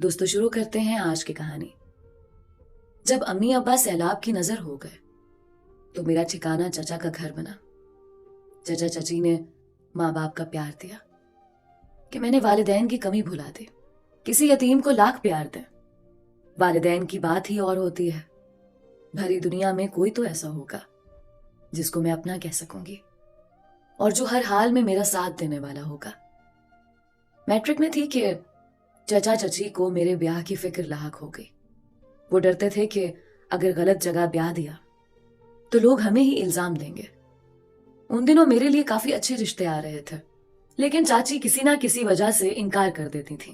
دوستو شروع کرتے ہیں آج کی کہانی۔ جب امی ابا سیلاب کی نظر ہو گئے تو میرا ٹھکانہ چچا کا گھر بنا۔ چچا چچی نے ماں باپ کا پیار دیا کہ میں نے والدین کی کمی بھلا دی۔ کسی یتیم کو لاکھ پیار دیں، والدین کی بات ہی اور ہوتی ہے۔ بھری دنیا میں کوئی تو ایسا ہوگا جس کو میں اپنا کہہ سکوں گی اور جو ہر حال میں میرا ساتھ دینے والا ہوگا۔ میٹرک میں تھی کہ چچا چچی کو میرے بیاہ کی فکر لاحق ہو گئی۔ وہ ڈرتے تھے کہ اگر غلط جگہ بیاہ دیا تو لوگ ہمیں ہی الزام دیں گے۔ ان دنوں میرے لیے کافی اچھے رشتے آ رہے تھے، لیکن چاچی کسی نہ کسی وجہ سے انکار کر دیتی تھی۔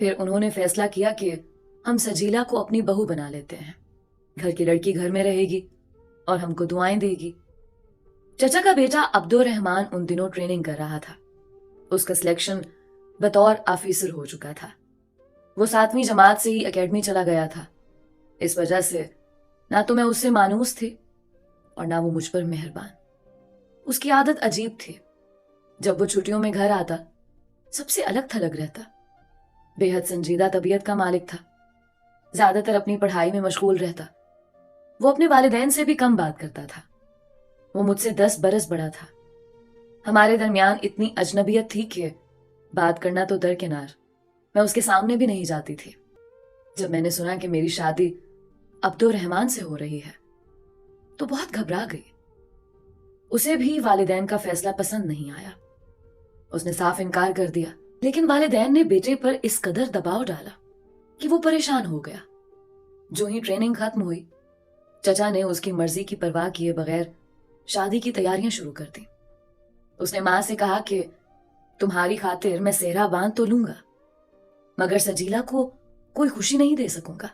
پھر انہوں نے فیصلہ کیا کہ ہم سجیلا کو اپنی بہو بنا لیتے ہیں، گھر کی لڑکی گھر میں رہے گی اور ہم کو دعائیں دے گی۔ چچا کا بیٹا عبدالرحمان ان دنوں ٹریننگ کر رہا تھا۔ اس کا سلیکشن بطور آفیسر ہو چکا تھا۔ وہ 7ویں جماعت سے ہی اکیڈمی چلا گیا تھا۔ اس وجہ سے نہ تو میں اس سے مانوس تھی اور نہ وہ مجھ پر مہربان۔ اس کی عادت عجیب تھی۔ جب وہ چھٹیوں میں گھر آتا سب سے الگ تھلگ رہتا۔ بے حد سنجیدہ طبیعت کا مالک تھا، زیادہ تر اپنی پڑھائی میں مشغول رہتا۔ وہ اپنے والدین سے بھی کم بات کرتا تھا۔ وہ مجھ سے 10 برس بڑا تھا۔ ہمارے درمیان اتنی اجنبیت تھی کہ بات کرنا تو درکنار، میں اس کے سامنے بھی نہیں جاتی تھی۔ جب میں نے سنا کہ میری شادی عبدالرحمان سے ہو رہی ہے تو بہت گھبرا گئی۔ اسے بھی والدین کا فیصلہ پسند نہیں آیا۔ اس نے صاف انکار کر دیا، لیکن والدین نے بیٹے پر اس قدر دباؤ ڈالا کہ وہ پریشان ہو گیا۔ جو ہی ٹریننگ ختم ہوئی، چچا نے اس کی مرضی کی پرواہ کیے بغیر شادی کی تیاریاں شروع کر دیں۔ اس نے ماں سے کہا کہ تمہاری خاطر میں سہرا باندھ تو لوں گا، مگر سجیلا کو کوئی خوشی نہیں دے سکوں گا۔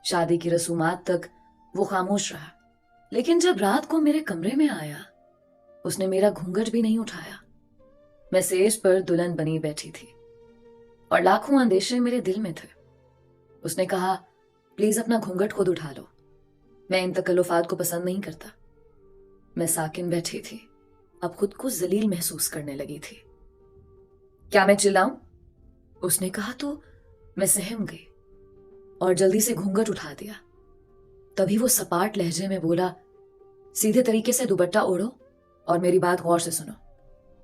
شادی کی رسومات تک وہ خاموش رہا، لیکن جب رات کو میرے کمرے میں آیا اس نے میرا گھونگھٹ بھی نہیں اٹھایا۔ میں سیج پر دلہن بنی بیٹھی تھی اور لاکھوں اندیشے میرے دل میں تھے۔ اس نے کہا پلیز اپنا گھونگھٹ خود اٹھا لو، میں ان تکلفات کو پسند نہیں کرتا۔ میں ساکن بیٹھی تھی، اب خود کو ذلیل محسوس کرنے لگی تھی۔ کیا میں چلاؤں؟ اس نے کہا تو میں سہم گئی اور جلدی سے گھونگھٹ اٹھا دیا۔ تبھی وہ سپاٹ لہجے میں بولا سیدھے طریقے سے دوپٹہ اوڑھو اور میری بات غور سے سنو۔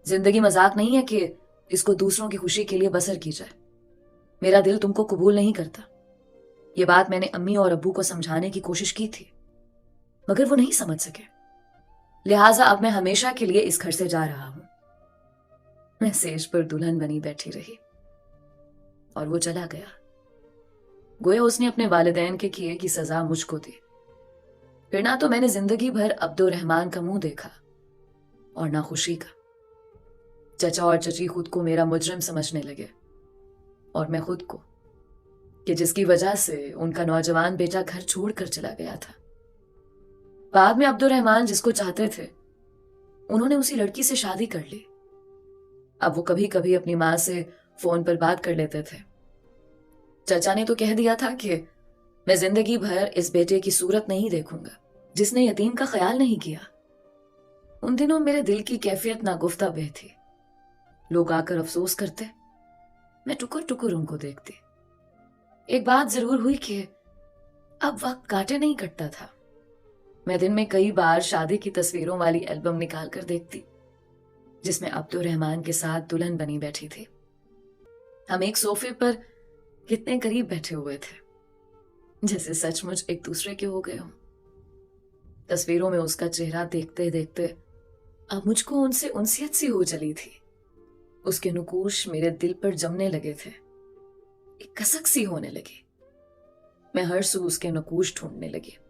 زندگی مذاق نہیں ہے کہ اس کو دوسروں کی خوشی کے لیے بسر کی جائے۔ میرا دل تم کو قبول نہیں کرتا۔ یہ بات میں نے امی اور ابو کو سمجھانے کی کوشش کی تھی، مگر وہ نہیں سمجھ سکے، لہٰذا اب میں ہمیشہ کے لیے اس گھر سے جا رہا ہوں۔ میں سیج پر دلہن بنی بیٹھی رہی اور وہ چلا گیا، گویا اس نے اپنے والدین کے کیے کی سزا مجھ کو دی۔ پھر نہ تو میں نے زندگی بھر عبدالرحمان کا منہ دیکھا اور نہ خوشی کا۔ چچا اور چچی خود کو میرا مجرم سمجھنے لگے اور میں خود کو، کہ جس کی وجہ سے ان کا نوجوان بیٹا گھر چھوڑ کر چلا گیا تھا۔ بعد میں عبدالرحمان جس کو چاہتے تھے انہوں نے اسی لڑکی سے شادی کر لی۔ اب وہ کبھی کبھی اپنی ماں سے فون پر بات کر لیتے تھے۔ چچا نے تو کہہ دیا تھا کہ میں زندگی بھر اس بیٹے کی صورت نہیں دیکھوں گا جس نے یتیم کا خیال نہیں کیا۔ ان دنوں میرے دل کی کیفیت ناگفتہ بہ تھی۔ لوگ آ کر افسوس کرتے، میں ٹکر ٹکر ان کو دیکھتی۔ ایک بات ضرور ہوئی کہ اب وقت کاٹے نہیں کٹتا تھا۔ میں دن میں کئی بار شادی کی تصویروں والی البم نکال کر دیکھتی جس میں عبدالرحمان کے ساتھ دلہن بنی بیٹھی تھی۔ ہم ایک صوفے پر کتنے قریب بیٹھے ہوئے تھے، جیسے سچ مچ ایک دوسرے کے ہو گئے ہوں۔ تصویروں میں اس کا چہرہ دیکھتے دیکھتے اب مجھ کو ان سے انسیت سی ہو چلی تھی۔ اس کے نقوش میرے دل پر جمنے لگے تھے، ایک کسک سی ہونے لگی۔ میں ہر سو اس کے نقوش ڈھونڈنے لگی۔